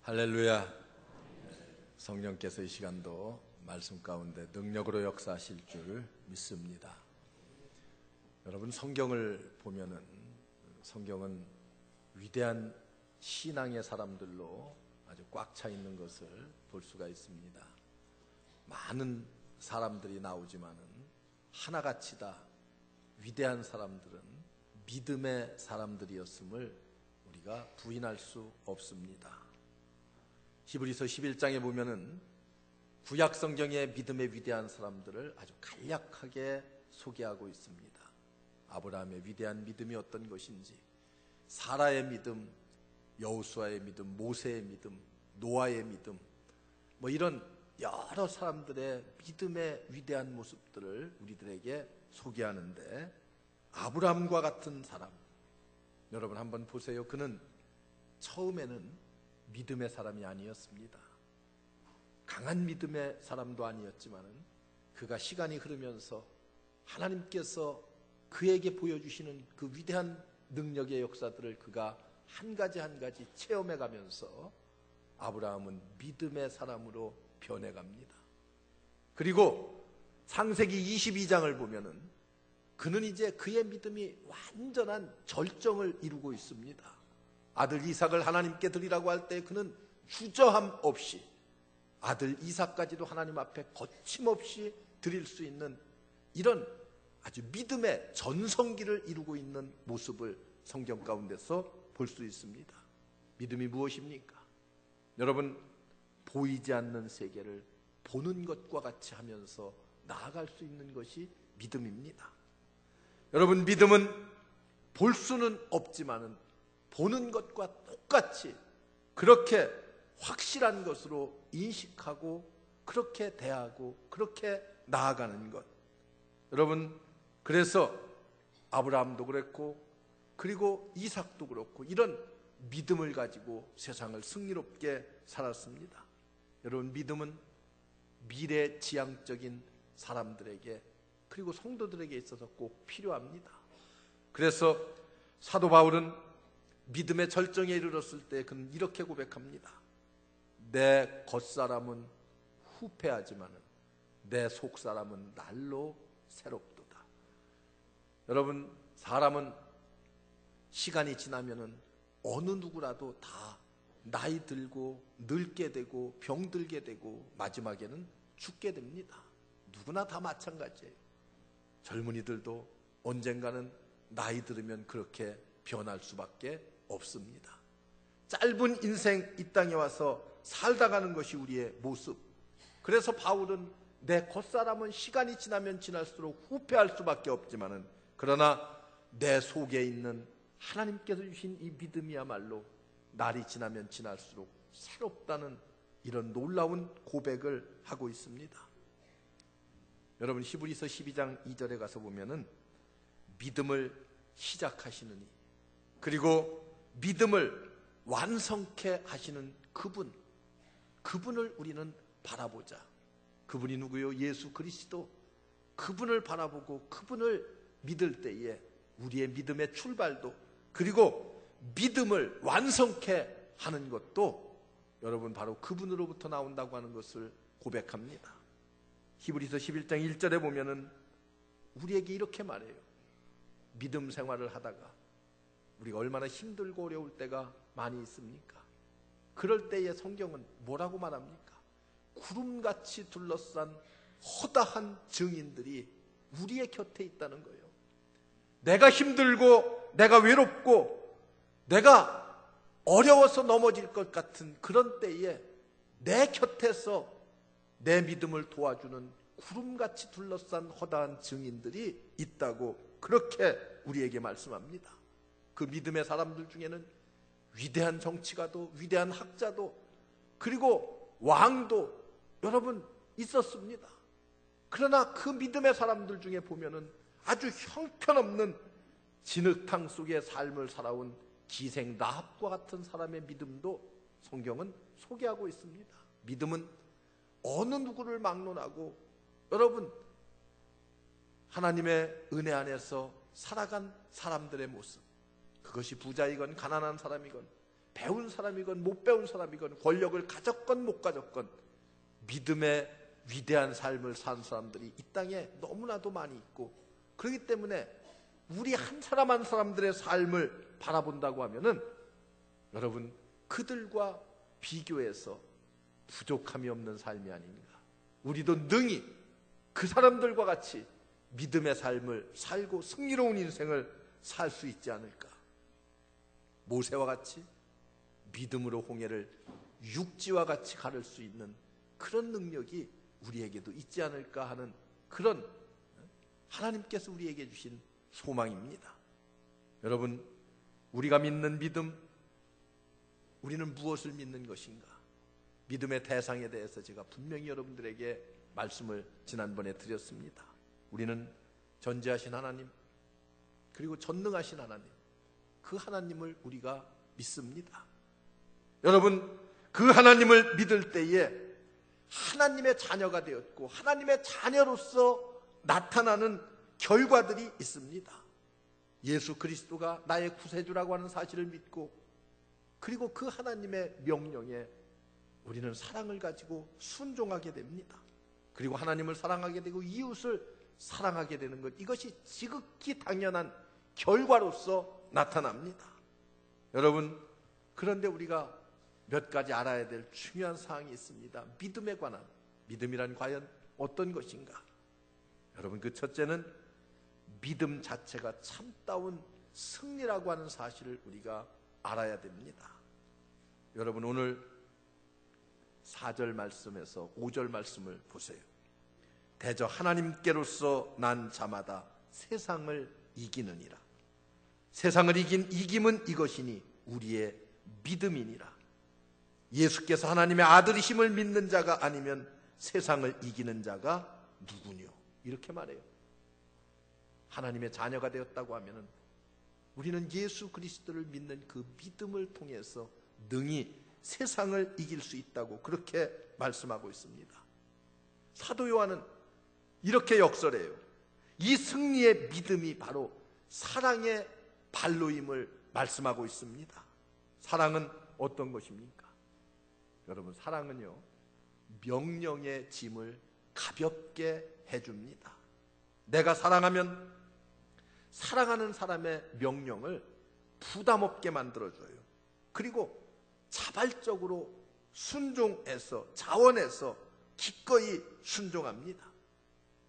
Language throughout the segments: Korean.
할렐루야. 성령께서 이 시간도 말씀 가운데 능력으로 역사하실 줄 믿습니다. 여러분, 성경을 보면은 성경은 위대한 신앙의 사람들로 아주 꽉 차 있는 것을 볼 수가 있습니다. 많은 사람들이 나오지만은 하나같이 다 위대한 사람들은 믿음의 사람들이었음을 우리가 부인할 수 없습니다. 히브리서 11장에 보면은 구약 성경의 믿음의 위대한 사람들을 아주 간략하게 소개하고 있습니다. 아브라함의 위대한 믿음이 어떤 것인지, 사라의 믿음, 여호수아의 믿음, 모세의 믿음, 노아의 믿음, 이런 여러 사람들의 믿음의 위대한 모습들을 우리들에게 소개하는데, 아브라함과 같은 사람, 여러분 한번 보세요. 그는 처음에는 믿음의 사람이 아니었습니다. 강한 믿음의 사람도 아니었지만은 그가 시간이 흐르면서 하나님께서 그에게 보여주시는 그 위대한 능력의 역사들을 그가 한 가지 한 가지 체험해 가면서 아브라함은 믿음의 사람으로 변해갑니다. 그리고 창세기 22장을 보면은 그는 이제 그의 믿음이 완전한 절정을 이루고 있습니다. 아들 이삭을 하나님께 드리라고 할 때 그는 주저함 없이 아들 이삭까지도 하나님 앞에 거침없이 드릴 수 있는 이런 아주 믿음의 전성기를 이루고 있는 모습을 성경 가운데서 볼 수 있습니다. 믿음이 무엇입니까? 여러분, 보이지 않는 세계를 보는 것과 같이 하면서 나아갈 수 있는 것이 믿음입니다. 여러분, 믿음은 볼 수는 없지만은 보는 것과 똑같이 그렇게 확실한 것으로 인식하고 그렇게 대하고 그렇게 나아가는 것. 여러분, 그래서 아브라함도 그랬고 그리고 이삭도 그렇고 이런 믿음을 가지고 세상을 승리롭게 살았습니다. 여러분, 믿음은 미래지향적인 사람들에게 그리고 성도들에게 있어서 꼭 필요합니다. 그래서 사도 바울은 믿음의 절정에 이르렀을 때 그는 이렇게 고백합니다. 내 겉사람은 후패하지만 내 속사람은 날로 새롭도다. 여러분, 사람은 시간이 지나면은 어느 누구라도 다 나이 들고 늙게 되고 병들게 되고 마지막에는 죽게 됩니다. 누구나 다 마찬가지예요. 젊은이들도 언젠가는 나이 들으면 그렇게 변할 수밖에 없습니다. 짧은 인생 이 땅에 와서 살다 가는 것이 우리의 모습. 그래서 바울은 내 겉사람은 시간이 지나면 지날수록 후패할 수밖에 없지만은 그러나 내 속에 있는 하나님께서 주신 이 믿음이야말로 날이 지나면 지날수록 새롭다는 이런 놀라운 고백을 하고 있습니다. 여러분, 히브리서 12장 2절에 가서 보면은 믿음을 시작하시느니 그리고 믿음을 완성케 하시는 그분을 우리는 바라보자. 그분이 누구요? 예수 그리스도. 그분을 바라보고 그분을 믿을 때에 우리의 믿음의 출발도 그리고 믿음을 완성케 하는 것도 여러분 바로 그분으로부터 나온다고 하는 것을 고백합니다. 히브리서 11장 1절에 보면은 우리에게 이렇게 말해요. 믿음 생활을 하다가 우리가 얼마나 힘들고 어려울 때가 많이 있습니까? 그럴 때에 성경은 뭐라고 말합니까? 구름같이 둘러싼 허다한 증인들이 우리의 곁에 있다는 거예요. 내가 힘들고 내가 외롭고 내가 어려워서 넘어질 것 같은 그런 때에 내 곁에서 내 믿음을 도와주는 구름같이 둘러싼 허다한 증인들이 있다고 그렇게 우리에게 말씀합니다. 그 믿음의 사람들 중에는 위대한 정치가도 위대한 학자도 그리고 왕도 여러분 있었습니다. 그러나 그 믿음의 사람들 중에 보면은 아주 형편없는 진흙탕 속의 삶을 살아온 기생 라합과 같은 사람의 믿음도 성경은 소개하고 있습니다. 믿음은 어느 누구를 막론하고 여러분 하나님의 은혜 안에서 살아간 사람들의 모습, 그것이 부자이건 가난한 사람이건 배운 사람이건 못 배운 사람이건 권력을 가졌건 못 가졌건 믿음의 위대한 삶을 산 사람들이 이 땅에 너무나도 많이 있고, 그렇기 때문에 우리 한 사람 한 사람들의 삶을 바라본다고 하면은 여러분, 그들과 비교해서 부족함이 없는 삶이 아닌가. 우리도 능히 그 사람들과 같이 믿음의 삶을 살고 승리로운 인생을 살 수 있지 않을까. 모세와 같이 믿음으로 홍해를 육지와 같이 가를 수 있는 그런 능력이 우리에게도 있지 않을까 하는 그런 하나님께서 우리에게 주신 소망입니다. 여러분, 우리가 믿는 믿음, 우리는 무엇을 믿는 것인가? 믿음의 대상에 대해서 제가 분명히 여러분들에게 말씀을 지난번에 드렸습니다. 우리는 전지하신 하나님, 그리고 전능하신 하나님, 그 하나님을 우리가 믿습니다. 여러분, 그 하나님을 믿을 때에 하나님의 자녀가 되었고 하나님의 자녀로서 나타나는 결과들이 있습니다. 예수 그리스도가 나의 구세주라고 하는 사실을 믿고, 그리고 그 하나님의 명령에 우리는 사랑을 가지고 순종하게 됩니다. 그리고 하나님을 사랑하게 되고 이웃을 사랑하게 되는 것, 이것이 지극히 당연한 결과로서 나타납니다. 여러분, 그런데 우리가 몇 가지 알아야 될 중요한 사항이 있습니다. 믿음에 관한. 믿음이란 과연 어떤 것인가? 여러분, 그 첫째는 믿음 자체가 참다운 승리라고 하는 사실을 우리가 알아야 됩니다. 여러분, 오늘 4절 말씀에서 5절 말씀을 보세요. 대저 하나님께로서 난 자마다 세상을 이기느니라. 세상을 이긴 이김은 이것이니 우리의 믿음이니라. 예수께서 하나님의 아들이심을 믿는 자가 아니면 세상을 이기는 자가 누구뇨? 이렇게 말해요. 하나님의 자녀가 되었다고 하면은 우리는 예수 그리스도를 믿는 그 믿음을 통해서 능히 세상을 이길 수 있다고 그렇게 말씀하고 있습니다. 사도 요한은 이렇게 역설해요. 이 승리의 믿음이 바로 사랑의 발로임을 말씀하고 있습니다. 사랑은 어떤 것입니까? 여러분, 사랑은요, 명령의 짐을 가볍게 해줍니다. 내가 사랑하면 사랑하는 사람의 명령을 부담 없게 만들어줘요. 그리고 자발적으로 순종해서, 자원해서 기꺼이 순종합니다.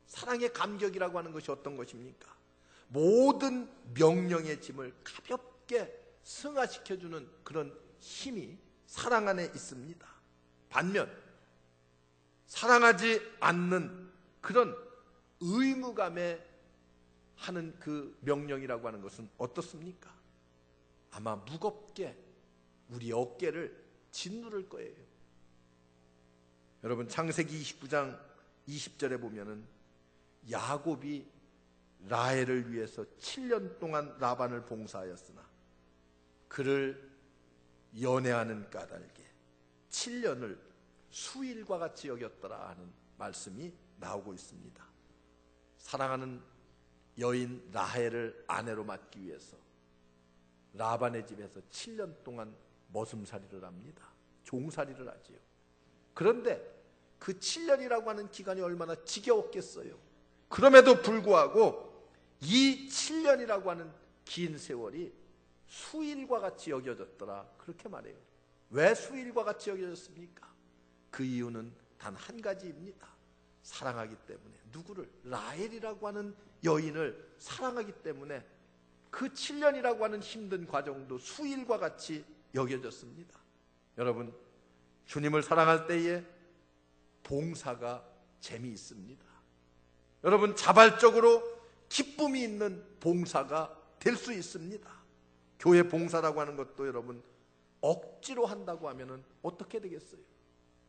사랑의 감격이라고 하는 것이 어떤 것입니까? 모든 명령의 짐을 가볍게 승화시켜주는 그런 힘이 사랑 안에 있습니다. 반면 사랑하지 않는 그런 의무감에 하는 그 명령이라고 하는 것은 어떻습니까? 아마 무겁게 우리 어깨를 짓누를 거예요. 여러분, 창세기 29장 20절에 보면은 야곱이 라헬을 위해서 7년 동안 라반을 봉사하였으나 그를 연애하는 까닭에 7년을 수일과 같이 여겼더라 하는 말씀이 나오고 있습니다. 사랑하는 여인 라헬을 아내로 맡기 위해서 라반의 집에서 7년 동안 머슴살이를 합니다. 종살이를 하지요. 그런데 그 7년이라고 하는 기간이 얼마나 지겨웠겠어요. 그럼에도 불구하고 이 7년이라고 하는 긴 세월이 수일과 같이 여겨졌더라, 그렇게 말해요. 왜 수일과 같이 여겨졌습니까? 그 이유는 단 한 가지입니다. 사랑하기 때문에. 누구를? 라헬이라고 하는 여인을 사랑하기 때문에 그 7년이라고 하는 힘든 과정도 수일과 같이 여겨졌습니다. 여러분, 주님을 사랑할 때에 봉사가 재미있습니다. 여러분, 자발적으로 기쁨이 있는 봉사가 될 수 있습니다. 교회 봉사라고 하는 것도 여러분 억지로 한다고 하면 어떻게 되겠어요?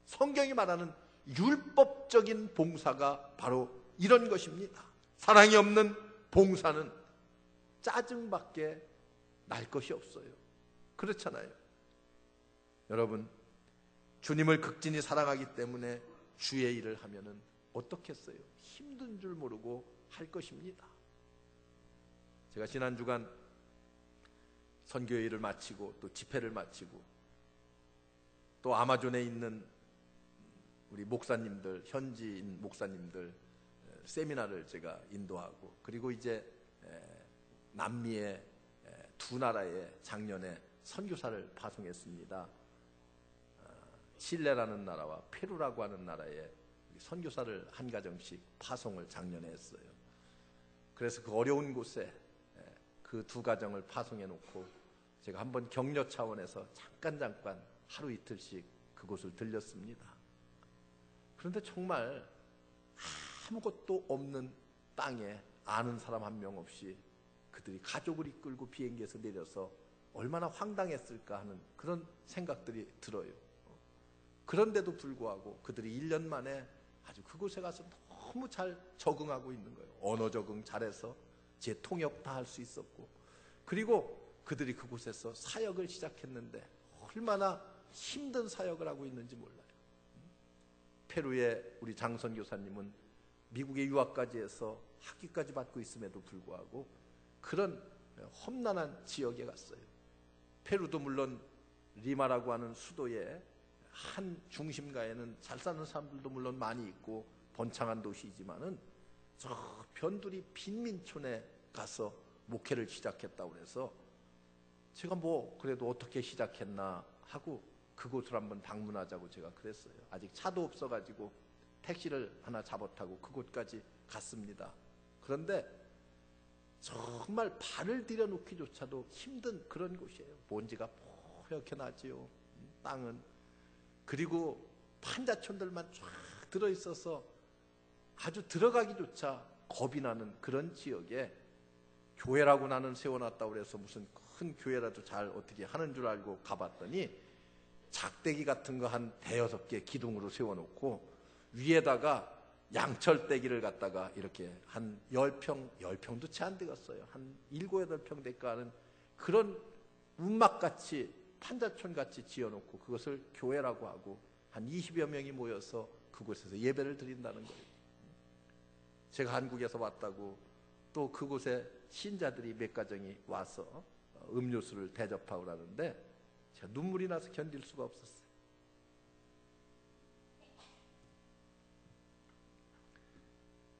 성경이 말하는 율법적인 봉사가 바로 이런 것입니다. 사랑이 없는 봉사는 짜증밖에 날 것이 없어요. 그렇잖아요. 여러분, 주님을 극진히 사랑하기 때문에 주의 일을 하면은 어떻겠어요? 힘든 줄 모르고 할 것입니다. 제가 지난 주간 선교회를 마치고 또 집회를 마치고 또 아마존에 있는 우리 목사님들, 현지인 목사님들 세미나를 제가 인도하고, 그리고 이제 남미의 두 나라에 작년에 선교사를 파송했습니다. 칠레라는 나라와 페루라고 하는 나라에 선교사를 한 가정씩 파송을 작년에 했어요. 그래서 그 어려운 곳에 그 두 가정을 파송해 놓고 제가 한번 격려 차원에서 잠깐 하루 이틀씩 그곳을 들렸습니다. 그런데 정말 아무것도 없는 땅에 아는 사람 한 명 없이 그들이 가족을 이끌고 비행기에서 내려서 얼마나 황당했을까 하는 그런 생각들이 들어요. 그런데도 불구하고 그들이 1년 만에 아주 그곳에 가서 너무 잘 적응하고 있는 거예요. 언어 적응 잘해서 제 통역 다 할 수 있었고, 그리고 그들이 그곳에서 사역을 시작했는데 얼마나 힘든 사역을 하고 있는지 몰라요. 페루의 우리 장선 교사님은 미국에 유학까지 해서 학위까지 받고 있음에도 불구하고 그런 험난한 지역에 갔어요. 페루도 물론 리마라고 하는 수도의 한 중심가에는 잘 사는 사람들도 물론 많이 있고 번창한 도시이지만은 저 변두리 빈민촌에 가서 목회를 시작했다고 그래서 제가 뭐 그래도 어떻게 시작했나 하고 그곳을 한번 방문하자고 제가 그랬어요. 아직 차도 없어가지고 택시를 하나 잡아타고 그곳까지 갔습니다. 그런데 정말 발을 들여놓기조차도 힘든 그런 곳이에요. 먼지가 뽀얗게 나지요. 땅은. 그리고 판자촌들만 쫙 들어있어서 아주 들어가기조차 겁이 나는 그런 지역에 교회라고 나는 세워놨다고 그래서 무슨 큰 교회라도 잘 어떻게 하는 줄 알고 가봤더니 작대기 같은 거 한 5-6개 기둥으로 세워놓고 위에다가 양철대기를 갖다가 이렇게 한 10평도 채 안 되겠어요. 한 7-8평 될까 하는 그런 움막같이 판자촌같이 지어놓고 그것을 교회라고 하고 한 20여 명이 모여서 그곳에서 예배를 드린다는 거예요. 제가 한국에서 왔다고 또 그곳에 신자들이 몇 가정이 와서 음료수를 대접하고 그러는데 제가 눈물이 나서 견딜 수가 없었어요.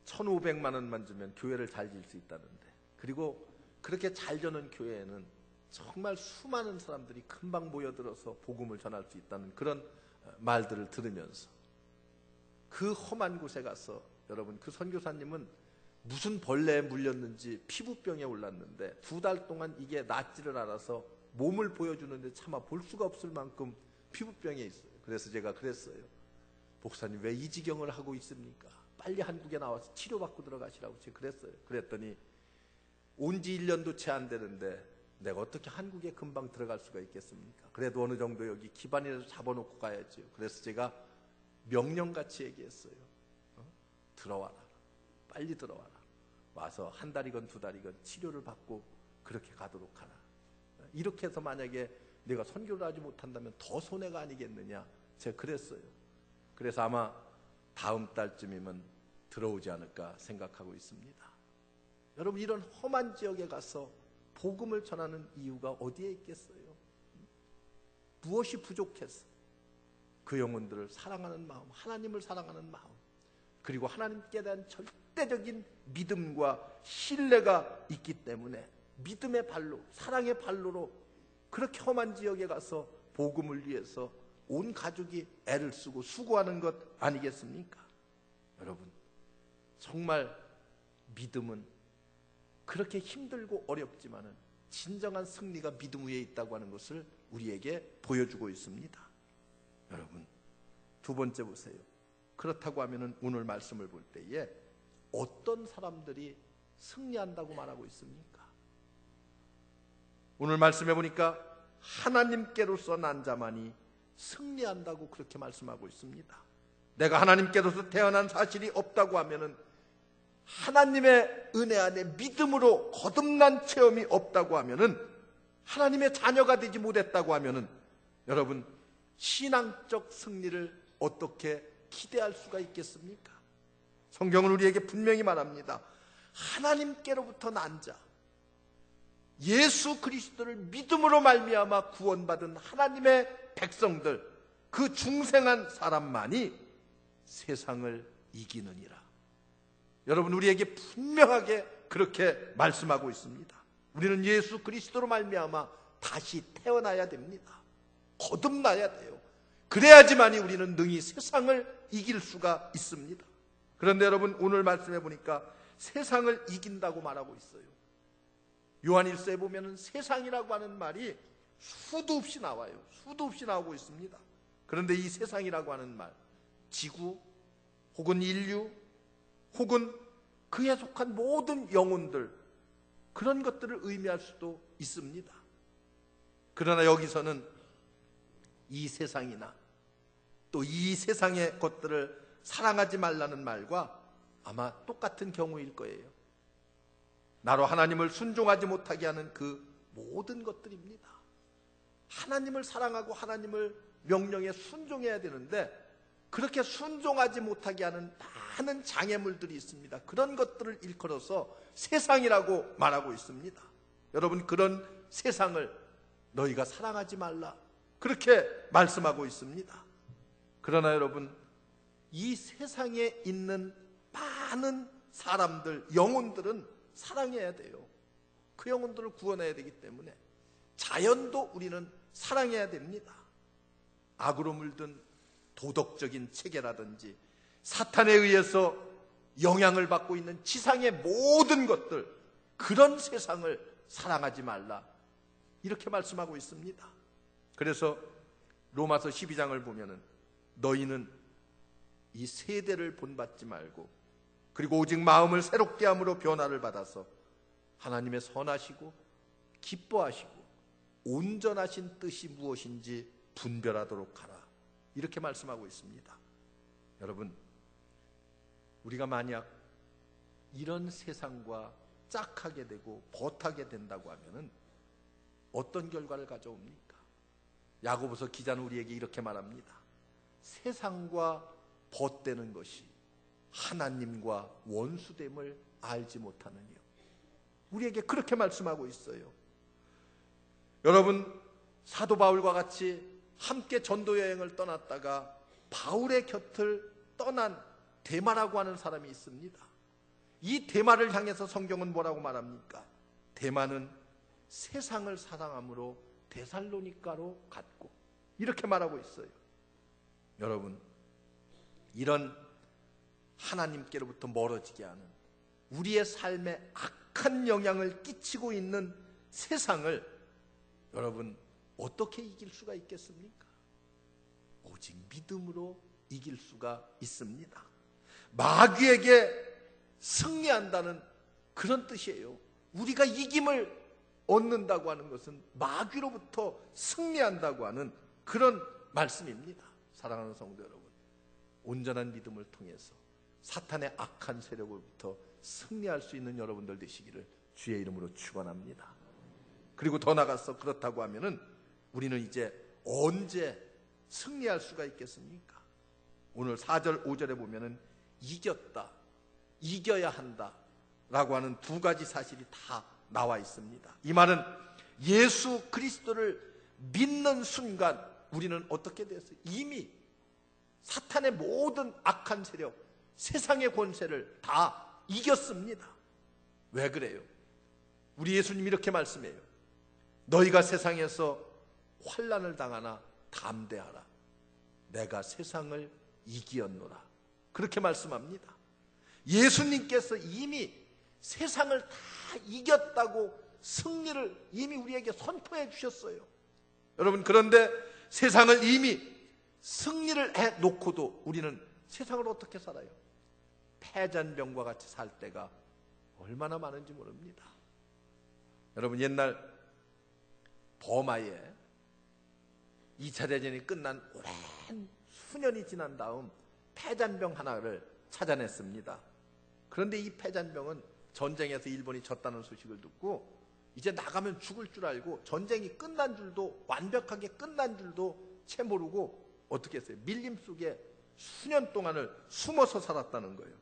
1,500만 원만 주면 교회를 잘 지을 수 있다는데, 그리고 그렇게 잘 저는 교회에는 정말 수많은 사람들이 금방 모여들어서 복음을 전할 수 있다는 그런 말들을 들으면서 그 험한 곳에 가서, 여러분 그 선교사님은 무슨 벌레에 물렸는지 피부병에 올랐는데 2달 동안 이게 낫지를 않아서 몸을 보여주는데 차마 볼 수가 없을 만큼 피부병에 있어요. 그래서 제가 그랬어요. 목사님 왜 이 지경을 하고 있습니까? 빨리 한국에 나와서 치료받고 들어가시라고 제가 그랬어요. 그랬더니 온 지 1년도 채 안 되는데 내가 어떻게 한국에 금방 들어갈 수가 있겠습니까? 그래도 어느 정도 여기 기반이라도 잡아놓고 가야죠. 그래서 제가 명령같이 얘기했어요. 들어와라. 빨리 들어와라. 와서 1달이건 2달이건 치료를 받고 그렇게 가도록 하라. 이렇게 해서 만약에 내가 선교를 하지 못한다면 더 손해가 아니겠느냐, 제가 그랬어요. 그래서 아마 다음 달쯤이면 들어오지 않을까 생각하고 있습니다. 여러분, 이런 험한 지역에 가서 복음을 전하는 이유가 어디에 있겠어요? 무엇이 부족해서? 그 영혼들을 사랑하는 마음, 하나님을 사랑하는 마음, 그리고 하나님께 대한 절대적인 믿음과 신뢰가 있기 때문에 믿음의 발로, 사랑의 발로로 그렇게 험한 지역에 가서 복음을 위해서 온 가족이 애를 쓰고 수고하는 것 아니겠습니까? 여러분, 정말 믿음은 그렇게 힘들고 어렵지만은 진정한 승리가 믿음 위에 있다고 하는 것을 우리에게 보여주고 있습니다. 여러분, 두 번째 보세요. 그렇다고 하면은 오늘 말씀을 볼 때에 어떤 사람들이 승리한다고 말하고 있습니까? 오늘 말씀해 보니까 하나님께로서 난 자만이 승리한다고 그렇게 말씀하고 있습니다. 내가 하나님께로서 태어난 사실이 없다고 하면은, 하나님의 은혜 안에 믿음으로 거듭난 체험이 없다고 하면은, 하나님의 자녀가 되지 못했다고 하면은, 여러분, 신앙적 승리를 어떻게 기대할 수가 있겠습니까? 성경은 우리에게 분명히 말합니다. 하나님께로부터 난 자, 예수 그리스도를 믿음으로 말미암아 구원받은 하나님의 백성들, 그 중생한 사람만이 세상을 이기느니라. 여러분, 우리에게 분명하게 그렇게 말씀하고 있습니다. 우리는 예수 그리스도로 말미암아 다시 태어나야 됩니다. 거듭나야 돼요. 그래야지만이 우리는 능히 세상을 이길 수가 있습니다. 그런데 여러분, 오늘 말씀해 보니까 세상을 이긴다고 말하고 있어요. 요한일서에 보면은 세상이라고 하는 말이 수도 없이 나와요. 수도 없이 나오고 있습니다. 그런데 이 세상이라고 하는 말, 지구 혹은 인류 혹은 그에 속한 모든 영혼들, 그런 것들을 의미할 수도 있습니다. 그러나 여기서는 이 세상이나 또 이 세상의 것들을 사랑하지 말라는 말과 아마 똑같은 경우일 거예요. 나로 하나님을 순종하지 못하게 하는 그 모든 것들입니다. 하나님을 사랑하고 하나님을 명령에 순종해야 되는데 그렇게 순종하지 못하게 하는 많은 장애물들이 있습니다. 그런 것들을 일컬어서 세상이라고 말하고 있습니다. 여러분, 그런 세상을 너희가 사랑하지 말라, 그렇게 말씀하고 있습니다. 그러나 여러분, 이 세상에 있는 많은 사람들, 영혼들은 사랑해야 돼요. 그 영혼들을 구원해야 되기 때문에 자연도 우리는 사랑해야 됩니다. 악으로 물든 도덕적인 체계라든지 사탄에 의해서 영향을 받고 있는 지상의 모든 것들, 그런 세상을 사랑하지 말라, 이렇게 말씀하고 있습니다. 그래서 로마서 12장을 보면은 너희는 이 세대를 본받지 말고 그리고 오직 마음을 새롭게 함으로 변화를 받아서 하나님의 선하시고 기뻐하시고 온전하신 뜻이 무엇인지 분별하도록 하라, 이렇게 말씀하고 있습니다. 여러분, 우리가 만약 이런 세상과 짝하게 되고 벗하게 된다고 하면은 어떤 결과를 가져옵니까? 야고보서 기자는 우리에게 이렇게 말합니다. 세상과 벗되는 것이 하나님과 원수됨을 알지 못하느니요. 우리에게 그렇게 말씀하고 있어요. 여러분, 사도 바울과 같이 함께 전도 여행을 떠났다가 바울의 곁을 떠난 데마라고 하는 사람이 있습니다. 이 데마를 향해서 성경은 뭐라고 말합니까? 데마는 세상을 사랑함으로 데살로니가로 갔고, 이렇게 말하고 있어요. 여러분, 이런 하나님께로부터 멀어지게 하는, 우리의 삶에 악한 영향을 끼치고 있는 세상을 여러분 어떻게 이길 수가 있겠습니까? 오직 믿음으로 이길 수가 있습니다. 마귀에게 승리한다는 그런 뜻이에요. 우리가 이김을 얻는다고 하는 것은 마귀로부터 승리한다고 하는 그런 말씀입니다. 사랑하는 성도 여러분, 온전한 믿음을 통해서 사탄의 악한 세력으로부터 승리할 수 있는 여러분들 되시기를 주의 이름으로 축원합니다. 그리고 더 나가서 그렇다고 하면은 우리는 이제 언제 승리할 수가 있겠습니까? 오늘 4절 5절에 보면은 이겼다, 이겨야 한다 라고 하는 두 가지 사실이 다 나와 있습니다. 이 말은 예수 그리스도를 믿는 순간 우리는 어떻게 됐어요? 이미 사탄의 모든 악한 세력, 세상의 권세를 다 이겼습니다. 왜 그래요? 우리 예수님이 이렇게 말씀해요. 너희가 세상에서 환난을 당하나 담대하라, 내가 세상을 이기었노라, 그렇게 말씀합니다. 예수님께서 이미 세상을 다 이겼다고 승리를 이미 우리에게 선포해 주셨어요. 여러분, 그런데 세상을 이미 승리를 해놓고도 우리는 세상을 어떻게 살아요? 패잔병과 같이 살 때가 얼마나 많은지 모릅니다. 여러분, 옛날 버마에 2차 대전이 끝난 오랜 수년이 지난 다음 패잔병 하나를 찾아냈습니다. 그런데 이 패잔병은 전쟁에서 일본이 졌다는 소식을 듣고 이제 나가면 죽을 줄 알고 전쟁이 끝난 줄도, 완벽하게 끝난 줄도 채 모르고 어떻게 했어요? 밀림 속에 수년 동안을 숨어서 살았다는 거예요.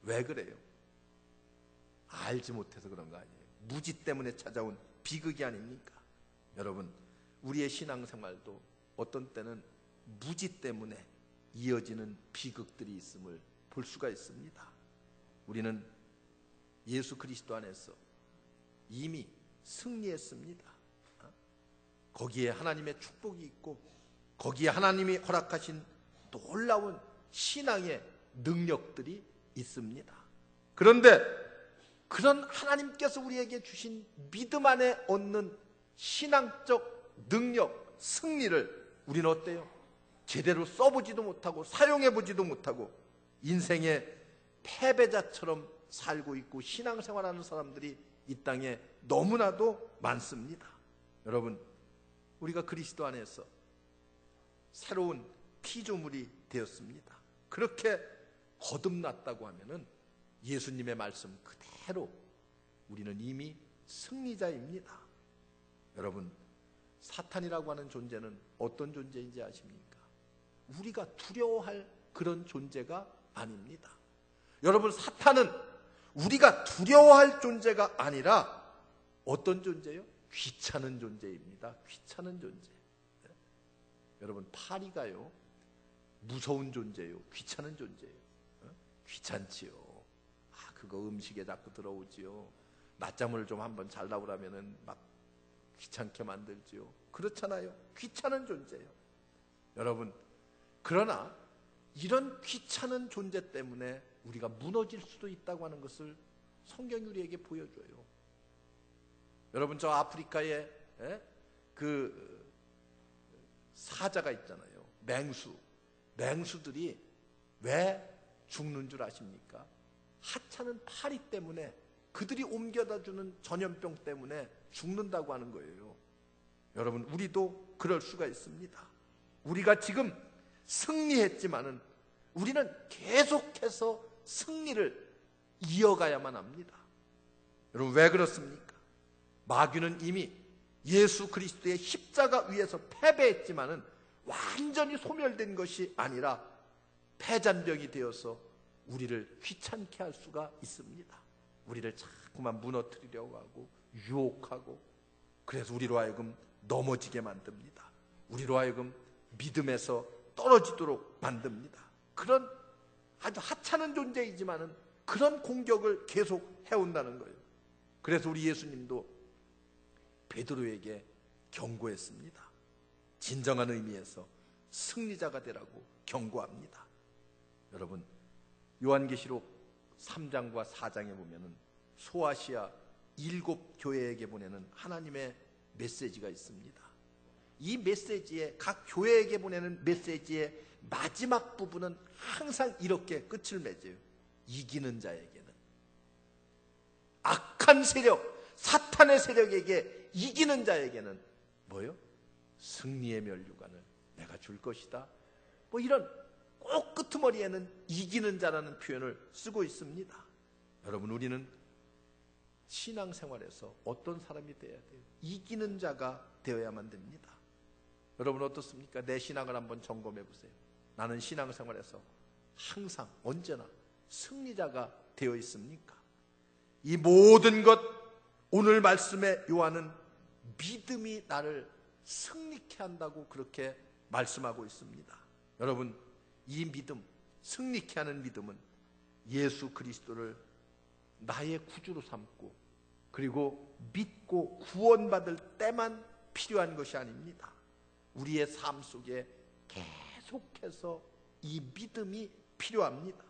왜 그래요? 알지 못해서 그런 거 아니에요. 무지 때문에 찾아온 비극이 아닙니까? 여러분, 우리의 신앙생활도 어떤 때는 무지 때문에 이어지는 비극들이 있음을 볼 수가 있습니다. 우리는 예수 그리스도 안에서 이미 승리했습니다. 거기에 하나님의 축복이 있고 거기에 하나님이 허락하신 놀라운 신앙의 능력들이 있습니다. 그런데 그런 하나님께서 우리에게 주신 믿음 안에 얻는 신앙적 능력, 승리를 우리는 어때요? 제대로 써보지도 못하고 사용해보지도 못하고 인생의 패배자처럼 살고 있고 신앙생활하는 사람들이 이 땅에 너무나도 많습니다. 여러분, 우리가 그리스도 안에서 새로운 피조물이 되었습니다. 그렇게 거듭났다고 하면은 예수님의 말씀 그대로 우리는 이미 승리자입니다. 여러분, 사탄이라고 하는 존재는 어떤 존재인지 아십니까? 우리가 두려워할 그런 존재가 아닙니다. 여러분, 사탄은 우리가 두려워할 존재가 아니라 어떤 존재요? 귀찮은 존재입니다. 귀찮은 존재. 여러분, 파리가요 무서운 존재요, 귀찮은 존재요. 귀찮지요. 그거 음식에 자꾸 들어오지요. 낮잠을 좀 한번 자려고 하면은 막 귀찮게 만들지요. 그렇잖아요. 귀찮은 존재예요. 여러분, 그러나 이런 귀찮은 존재 때문에 우리가 무너질 수도 있다고 하는 것을 성경이 우리에게 보여줘요. 여러분, 저 아프리카에 그 사자가 있잖아요. 맹수들이 왜 죽는 줄 아십니까? 하찮은 파리 때문에, 그들이 옮겨다 주는 전염병 때문에 죽는다고 하는 거예요. 여러분, 우리도 그럴 수가 있습니다. 우리가 지금 승리했지만은 우리는 계속해서 승리를 이어가야만 합니다. 여러분, 왜 그렇습니까? 마귀는 이미 예수 그리스도의 십자가 위에서 패배했지만은 완전히 소멸된 것이 아니라 패잔병이 되어서 우리를 귀찮게 할 수가 있습니다. 우리를 자꾸만 무너뜨리려고 하고 유혹하고, 그래서 우리로 하여금 넘어지게 만듭니다. 우리로 하여금 믿음에서 떨어지도록 만듭니다. 그런 아주 하찮은 존재이지만은 그런 공격을 계속 해온다는 거예요. 그래서 우리 예수님도 베드로에게 경고했습니다. 진정한 의미에서 승리자가 되라고 경고합니다. 여러분, 요한계시록 3장과 4장에 보면은 소아시아 7교회에게 보내는 하나님의 메시지가 있습니다. 이 메시지에, 각 교회에게 보내는 메시지의 마지막 부분은 항상 이렇게 끝을 맺어요. 이기는 자에게는, 악한 세력, 사탄의 세력에게 이기는 자에게는 뭐요? 승리의 면류관을 내가 줄 것이다. 뭐 이런 꼭 끄트머리에는 이기는 자라는 표현을 쓰고 있습니다. 여러분, 우리는 신앙생활에서 어떤 사람이 되어야 돼요? 이기는 자가 되어야만 됩니다. 여러분, 어떻습니까? 내 신앙을 한번 점검해 보세요. 나는 신앙생활에서 항상 언제나 승리자가 되어 있습니까? 이 모든 것, 오늘 말씀의 요한은 믿음이 나를 승리케 한다고 그렇게 말씀하고 있습니다. 여러분, 이 믿음, 승리케 하는 믿음은 예수 그리스도를 나의 구주로 삼고 그리고 믿고 구원받을 때만 필요한 것이 아닙니다. 우리의 삶 속에 계속해서 이 믿음이 필요합니다.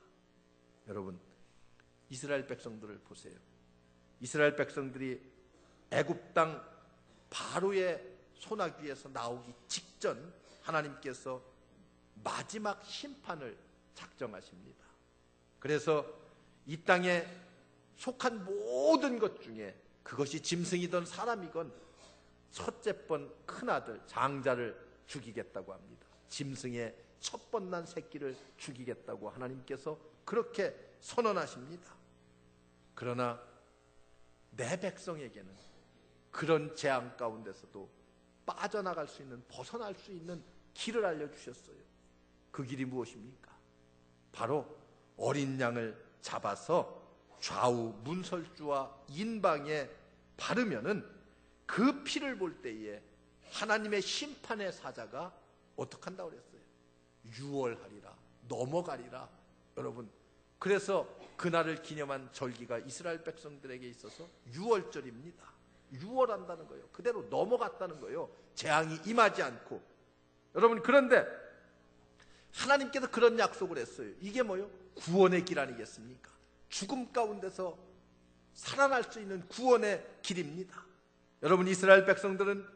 여러분, 이스라엘 백성들을 보세요. 이스라엘 백성들이 애굽 땅 바로의 손아귀에서 나오기 직전 하나님께서 마지막 심판을 작정하십니다. 그래서 이 땅에 속한 모든 것 중에, 그것이 짐승이든 사람이건, 첫째 번 큰아들 장자를 죽이겠다고 합니다. 짐승의 첫 번난 새끼를 죽이겠다고 하나님께서 그렇게 선언하십니다. 그러나 내 백성에게는 그런 재앙 가운데서도 빠져나갈 수 있는, 벗어날 수 있는 길을 알려주셨어요. 그 길이 무엇입니까? 바로 어린 양을 잡아서 좌우 문설주와 인방에 바르면은 그 피를 볼 때에 하나님의 심판의 사자가 어떻게 한다고 그랬어요? 유월하리라, 넘어가리라. 여러분, 그래서 그날을 기념한 절기가 이스라엘 백성들에게 있어서 유월절입니다. 유월한다는 거예요. 그대로 넘어갔다는 거예요. 재앙이 임하지 않고. 여러분, 그런데 하나님께서 그런 약속을 했어요. 이게 뭐요? 구원의 길 아니겠습니까? 죽음 가운데서 살아날 수 있는 구원의 길입니다. 여러분, 이스라엘 백성들은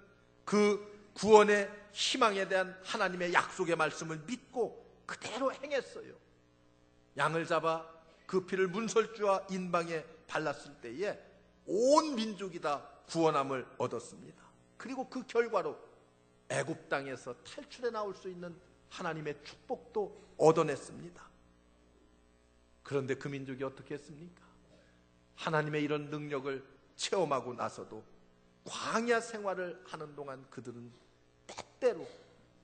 그 구원의 희망에 대한 하나님의 약속의 말씀을 믿고 그대로 행했어요. 양을 잡아 그 피를 문설주와 인방에 발랐을 때에 온 민족이 다 구원함을 얻었습니다. 그리고 그 결과로 애굽 땅에서 탈출해 나올 수 있는 하나님의 축복도 얻어냈습니다. 그런데 그 민족이 어떻게 했습니까? 하나님의 이런 능력을 체험하고 나서도 광야 생활을 하는 동안 그들은 때때로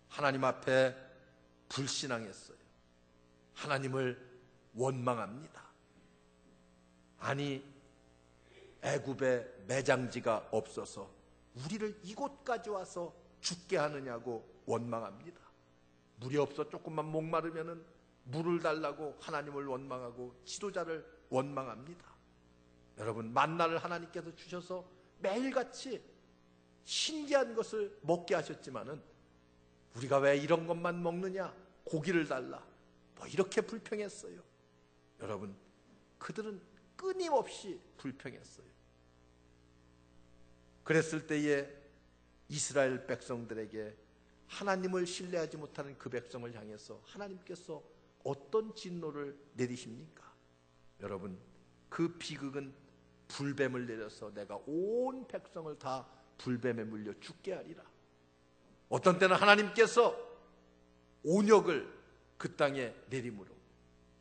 하나님 앞에 불신앙했어요. 하나님을 원망합니다. 아니, 애굽에 매장지가 없어서 우리를 이곳까지 와서 죽게 하느냐고 원망합니다. 물이 없어 조금만 목마르면은 물을 달라고 하나님을 원망하고 지도자를 원망합니다. 여러분, 만나를 하나님께서 주셔서 매일같이 신기한 것을 먹게 하셨지만은 우리가 왜 이런 것만 먹느냐, 고기를 달라, 뭐 이렇게 불평했어요. 여러분, 그들은 끊임없이 불평했어요. 그랬을 때에 이스라엘 백성들에게 하나님을 신뢰하지 못하는 그 백성을 향해서 하나님께서 어떤 진노를 내리십니까? 여러분, 그 비극은 불뱀을 내려서 내가 온 백성을 다 불뱀에 물려 죽게 하리라. 어떤 때는 하나님께서 온역을 그 땅에 내림으로,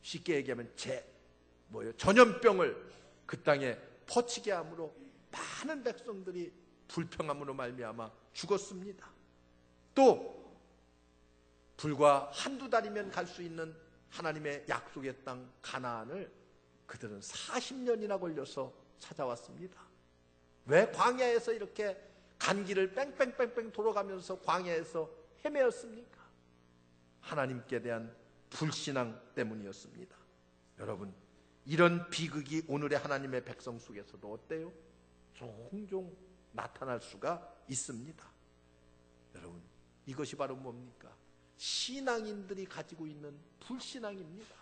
쉽게 얘기하면 전염병을 그 땅에 퍼치게 함으로 많은 백성들이 불평함으로 말미암아 죽었습니다. 또 불과 한두 달이면 갈 수 있는 하나님의 약속의 땅 가나안을 그들은 40년이나 걸려서 찾아왔습니다. 왜 광야에서 이렇게 간길을 뺑뺑뺑뺑 돌아가면서 광야에서 헤매었습니까? 하나님께 대한 불신앙 때문이었습니다. 여러분, 이런 비극이 오늘의 하나님의 백성 속에서도 어때요? 종종 나타날 수가 있습니다. 여러분, 이것이 바로 뭡니까? 신앙인들이 가지고 있는 불신앙입니다.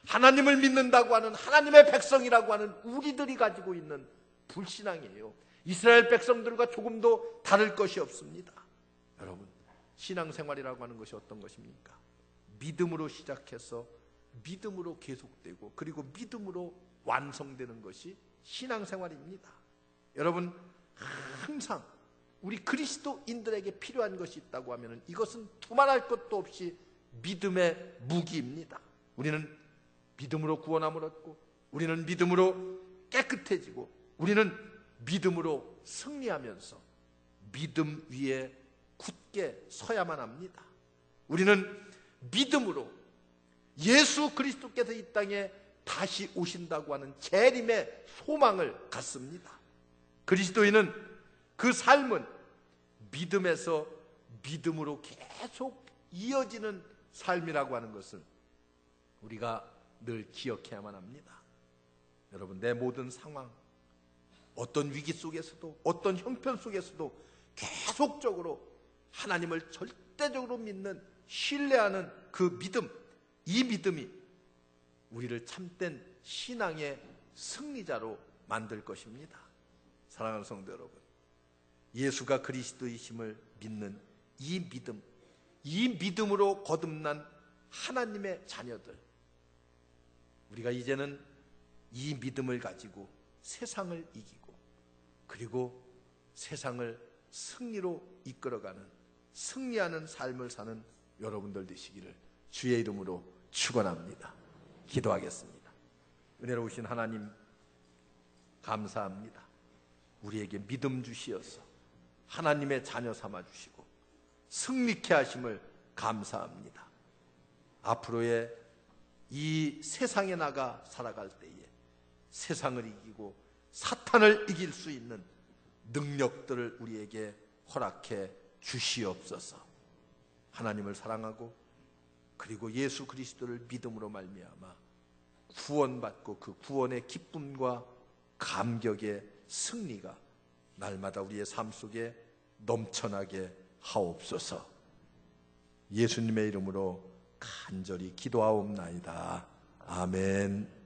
하나님을 믿는다고 하는 하나님의 백성이라고 하는 우리들이 가지고 있는 불신앙이에요. 이스라엘 백성들과 조금도 다를 것이 없습니다. 여러분, 신앙생활이라고 하는 것이 어떤 것입니까? 믿음으로 시작해서 믿음으로 계속되고 그리고 믿음으로 완성되는 것이 신앙생활입니다. 여러분, 항상 우리 그리스도인들에게 필요한 것이 있다고 하면 이것은 두말할 것도 없이 믿음의 무기입니다. 우리는 믿음으로 구원함을 얻고, 우리는 믿음으로 깨끗해지고, 우리는 믿음으로 승리하면서 믿음 위에 굳게 서야만 합니다. 우리는 믿음으로 예수 그리스도께서 이 땅에 다시 오신다고 하는 재림의 소망을 갖습니다. 그리스도인은 그 삶은 믿음에서 믿음으로 계속 이어지는 삶이라고 하는 것을 우리가 늘 기억해야만 합니다. 여러분, 내 모든 상황, 어떤 위기 속에서도 어떤 형편 속에서도 계속적으로 하나님을 절대적으로 믿는, 신뢰하는 그 믿음, 이 믿음이 우리를 참된 신앙의 승리자로 만들 것입니다. 사랑하는 성도 여러분, 예수가 그리스도이심을 믿는 이 믿음, 이 믿음으로 거듭난 하나님의 자녀들, 우리가 이제는 이 믿음을 가지고 세상을 이기고 그리고 세상을 승리로 이끌어가는, 승리하는 삶을 사는 여러분들 되시기를 주의 이름으로 축원합니다. 기도하겠습니다. 은혜로우신 하나님, 감사합니다. 우리에게 믿음 주시어서 하나님의 자녀 삼아 주시고 승리케 하심을 감사합니다. 앞으로의 이 세상에 나가 살아갈 때에 세상을 이기고 사탄을 이길 수 있는 능력들을 우리에게 허락해 주시옵소서. 하나님을 사랑하고 그리고 예수 그리스도를 믿음으로 말미암아 구원받고 그 구원의 기쁨과 감격의 승리가 날마다 우리의 삶 속에 넘쳐나게 하옵소서. 예수님의 이름으로 간절히 기도하옵나이다. 아멘.